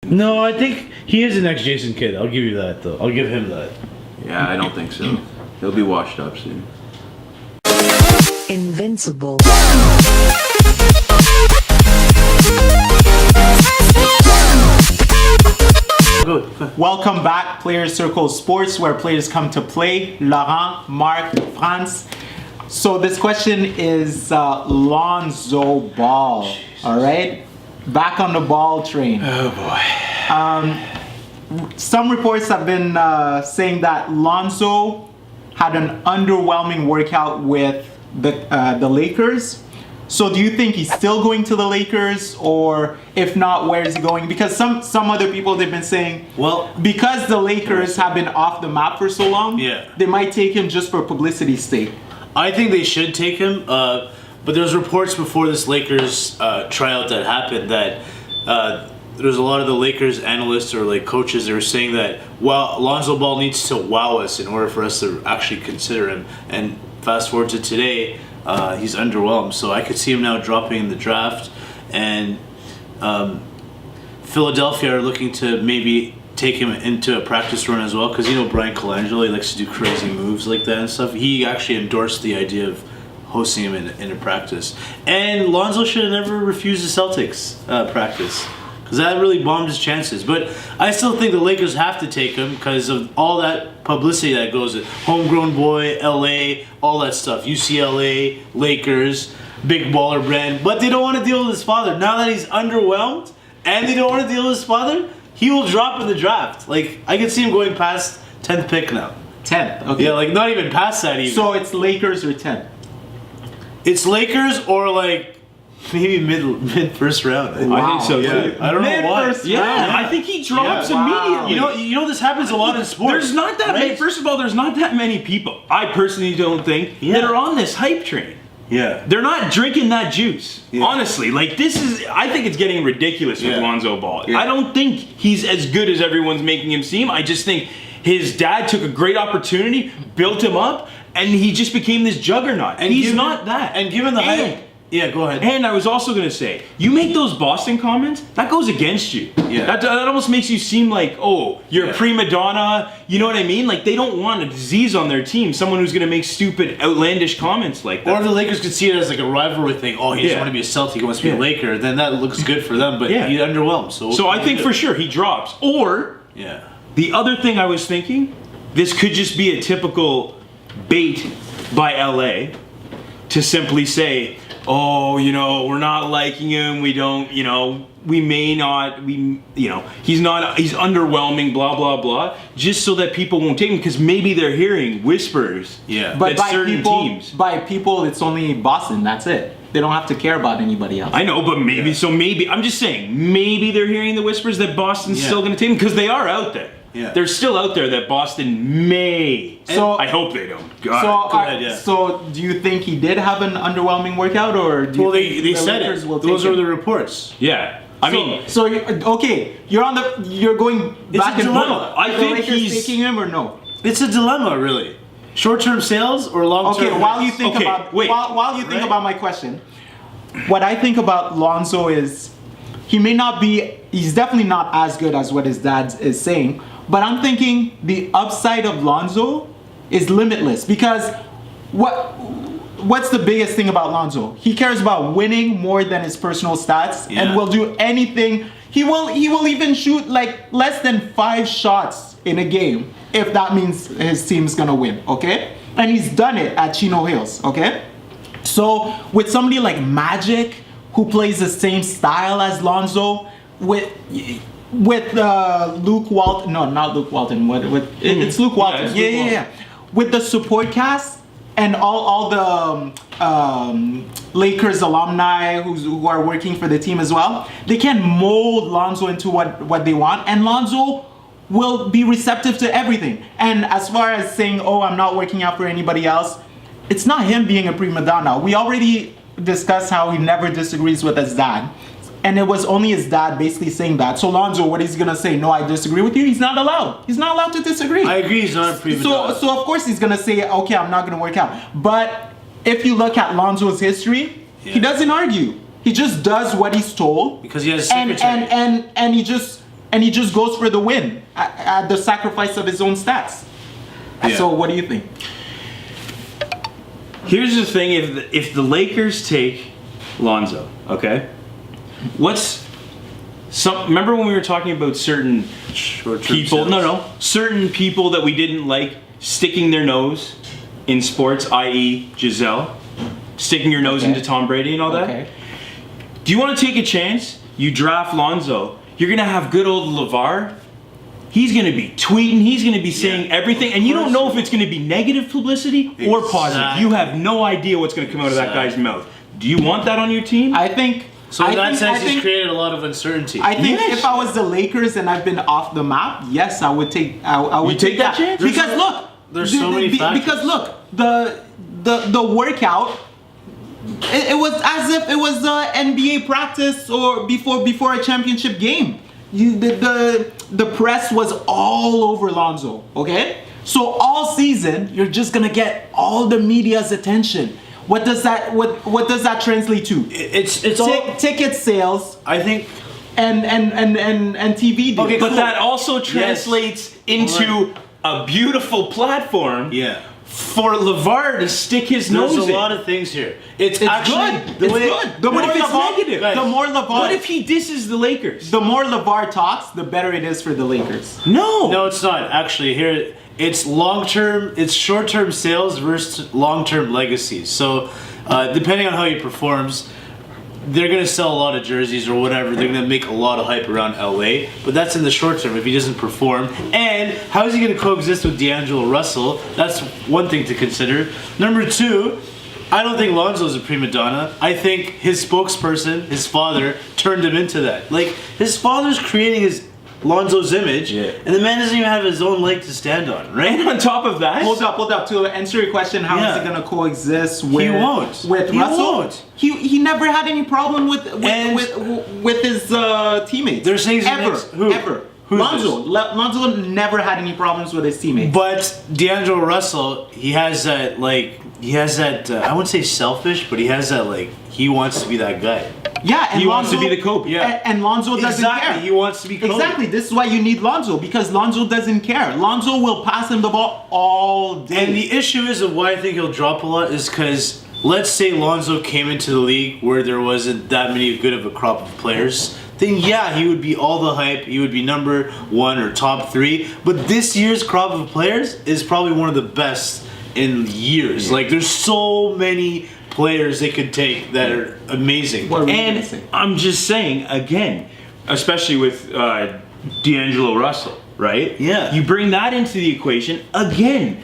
No, I think he is the next Jason Kidd. I'll give you that, though. I'll give him that. Yeah, I don't think so. He'll be washed up soon. Invincible. Welcome back, Players Circle Sports, where players come to play. Laurent, Mark, France. So this question is Lonzo Ball. Jesus. All right, back on the ball train. Oh boy. Some reports have been saying that Lonzo had an underwhelming workout with the Lakers. So do you think he's still going to the Lakers, or if not, where is he going? Because some other people, they've been saying, Well, because the Lakers have been off the map for so long, yeah, they might take him just for publicity's sake. I think they should take him. But there's reports before this Lakers tryout that happened that there's a lot of the Lakers analysts or like coaches that were saying that Lonzo Ball needs to wow us in order for us to actually consider him. And fast forward to today, he's underwhelmed. So I could see him now dropping in the draft, and Philadelphia are looking to maybe take him into a practice run as well, because you know Brian Colangelo, he likes to do crazy moves like that and stuff. He actually endorsed the idea of hosting him in a practice. And Lonzo should have never refused the Celtics practice, because that really bombed his chances. But I still think the Lakers have to take him because of all that publicity that goes with homegrown boy, LA, all that stuff. UCLA, Lakers, big baller brand. But they don't want to deal with his father. Now that he's underwhelmed and they don't want to deal with his father, he will drop in the draft. Like, I can see him going past 10th pick now. 10th, okay. Yeah, like not even past that even. So it's Lakers or 10? It's Lakers or like maybe mid first round. Wow. I think so too. I don't know why. Mid-first Yeah, round. I think he drops Yeah. Wow. immediately. You know this happens a lot in sports. There's not that many. right? First of all, there's not that many people, I personally don't think, that are on this hype train. Yeah. They're not drinking that juice. Yeah. Honestly, like I think it's getting ridiculous with Yeah. Lonzo Ball. Yeah. I don't think he's as good as everyone's making him seem. I just think his dad took a great opportunity, built him up, and he just became this juggernaut. And he's not that. And given the And- hype. Yeah, go ahead. And I was also going to say, you make those Boston comments, that goes against you. Yeah. That almost makes you seem like, oh, you're Yeah. a prima donna. You know what I mean? Like, they don't want a disease on their team, someone who's going to make stupid, outlandish comments like that. Or if the Lakers could see it as like a rivalry thing. Oh, he doesn't Yeah. want to be a Celtic, he wants to be Yeah. a Laker. Then that looks good for them, but Yeah. he underwhelmed. So I think for sure he drops. Or, yeah. the other thing I was thinking, this could just be a typical bait by LA to simply say, oh, you know, we're not liking him, we don't, you know, we may not, he's underwhelming, blah, blah, blah, just so that people won't take him, because maybe they're hearing whispers. Yeah. But That certain teams. by people, it's only Boston. That's it. They don't have to care about anybody else. I know, but maybe, I'm just saying, maybe they're hearing the whispers that Boston's Yeah. still going to take him, because they are out there. Yeah. They're still out there that Boston may. So- I hope they don't. God. So, go ahead, yeah. so do you think he did have an underwhelming workout, or do you Well, think they the said Lakers it. will Those take are him? the reports. Yeah. I mean, So okay, you're going back a and dilemma. forth. I Are the think Lakers he's- taking him or no? It's a dilemma, really. Short-term sales or long-term. Okay, while you think Okay, about wait. while you think Right? about my question, what I think about Lonzo is he's definitely not as good as what his dad is saying, but I'm thinking the upside of Lonzo is limitless, because what's the biggest thing about Lonzo? He cares about winning more than his personal stats, Yeah. and will do anything. He will even shoot like less than 5 shots in a game if that means his team's gonna win, okay? And he's done it at Chino Hills, okay? So with somebody like Magic, who plays the same style as Lonzo, with Luke Walton, no, not Luke Walton, it's Luke Walton, it's Luke Walton. with the support cast and all the Lakers alumni who are working for the team as well, they can mold Lonzo into what they want, and Lonzo will be receptive to everything. And as far as saying, oh, I'm not working out for anybody else, it's not him being a prima donna. We already discussed how he never disagrees with his dad. And it was only his dad basically saying that. So Lonzo, what is he gonna say? No, I disagree with you? He's not allowed. He's not allowed to disagree. I agree, he's not a prima donna. So of course he's gonna say, okay, I'm not gonna work out. But if you look at Lonzo's history, he doesn't argue. He just does what he's told. Because he has a and secretary. and he just and he just goes for the win at the sacrifice of his own stats. Yeah. So what do you think? Here's the thing: if the Lakers take Lonzo, okay, remember when we were talking about certain Short-term people? sales. Certain people that we didn't like sticking their nose in sports, i.e., Giselle, sticking your nose Okay. into Tom Brady and all that. Okay. Do you want to take a chance? You draft Lonzo. You're gonna have good old Lavar. He's gonna be tweeting. He's gonna be saying everything, and you don't know if it's gonna be negative publicity or positive. You have no idea what's gonna come out of that guy's mouth. Do you want that on your team? I think. So in that sense, I think, he's created a lot of uncertainty. I think Yes. if I was the Lakers and I've been off the map, yes, I would take. I would You take that chance? because look, There's so many factors. Because look, the workout. It was as if it was NBA practice or before a championship game. The press was all over Lonzo. Okay, so all season you're just gonna get all the media's attention. What does that translate to? It's all. Ticket sales I think. and TV deals. Okay, But cool. that also translates into a beautiful platform Yeah. for Lavar to stick his There's nose a in. lot of things here. It's It's actually good. the It's way- good. The What more if it's Lavar, negative? the more Lavar, What if he disses the Lakers? the more Lavar talks, the better it is for the Lakers. No. No, it's not. Actually, here it's long-term. It's short-term sales versus long-term legacies. So, depending on how he performs, they're gonna sell a lot of jerseys or whatever. They're gonna make a lot of hype around LA. But that's in the short term if he doesn't perform. And how is he gonna coexist with DAngelo Russell? That's one thing to consider. Number two, I don't think Lonzo's a prima donna. I think his spokesperson, his father, turned him into that. Like his father's creating his Lonzo's image, and the man doesn't even have his own leg to stand on, right? And on top of that, Hold up. To answer your question, how is Yeah. it gonna coexist with won't. with He Russell? won't. He never had any problem And- with his teammates. They're saying he's the ever next- who? ever. Who's Lonzo never had any problems with his teammates. But DAngelo Russell, he has that I wouldn't say selfish, but he has that he wants to be that guy. yeah, and he wants to Lonzo- be the Kobe. Yeah. And Lonzo doesn't Exactly, care. he wants to be Kobe. Exactly. This is why you need Lonzo, because Lonzo doesn't care. Lonzo will pass him the ball all day. And the issue is of why I think he'll drop a lot is because let's say Lonzo came into the league where there wasn't that many good of a crop of players. Then yeah, he would be all the hype. He would be number one or top three. But this year's crop of players is probably one of the best in years. Like there's so many players they could take that are amazing. What are we gonna And say? I'm just saying again, especially with D'Angelo Russell, right? Yeah. You bring that into the equation again.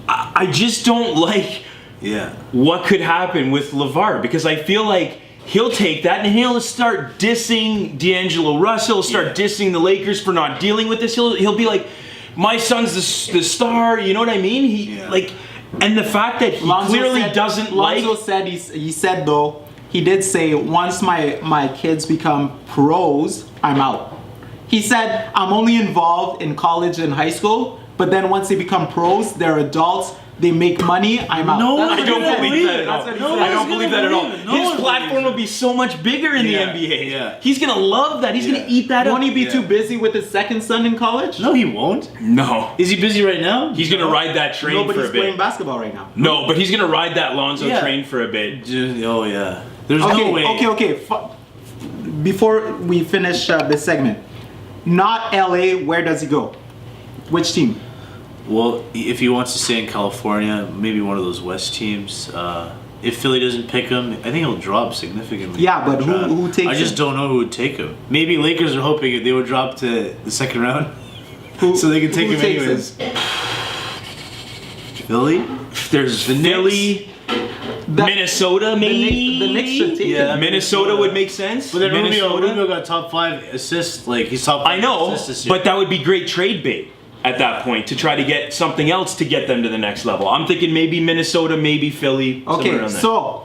I just don't like Yeah. what could happen with Lavar because I feel like he'll take that and he'll start dissing D'Angelo Russell, start dissing the Lakers for not dealing with this. He'll be like, my son's the star. You know what I mean? And the fact that he clearly doesn't Lonzo like. said he said though, he did say once my kids become pros, I'm out. He said I'm only involved in college and high school, but then once they become pros, they're adults. They make money. I'm out. No, That's I what don't he said. believe that at all. That's what he No, said. I don't believe that at all. believe it. No His one platform believes will be so much bigger in Yeah, the NBA. yeah. He's gonna love that. He's gonna eat that Won't up. he be Yeah. too busy with his second son in college? No, he won't. No. Is he busy right now? He's gonna ride that train for Nobody's a bit. playing basketball right now. No, but he's gonna ride that Lonzo Yeah. train for a bit. Oh yeah. There's no way. Okay. Before we finish this segment, not LA. Where does he go? Which team? Well, if he wants to stay in California, maybe one of those West teams. If Philly doesn't pick him, I think he'll drop significantly. Yeah, but who takes I just him? don't know who would take him. Maybe Lakers are hoping they would drop to the second round, Who- so they can take who him takes anyways. Philly? There's Philly, Minnesota, maybe. The Knicks should take Yeah. him. Minnesota would make sense. But then Minnesota. Rubio got top 5 assists. Like he's top 5 I know, assists this year. but that would be great trade bait at that point to try to get something else to get them to the next level. I'm thinking maybe Minnesota, maybe Philly. somewhere Okay, around there. so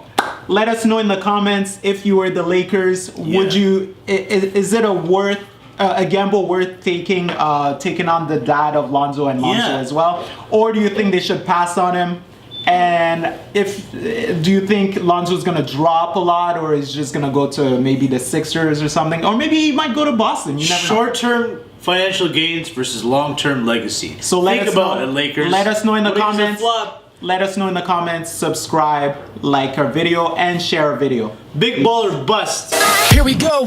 let us know in the comments if you were the Lakers. Would Yeah. you? Is it a gamble worth taking on the dad of Lonzo and Lonzo Yeah. as well, or do you think they should pass on him? And do you think Lonzo's gonna drop a lot, or is just gonna go to maybe the Sixers or something, or maybe he might go to Boston? You never know. Short-term financial gains versus long-term legacy. So think about it, Lakers. Let us know in the What is a comments. flop? Let us know in the comments. Subscribe, like our video, and share our video. Big baller bust. Here we go.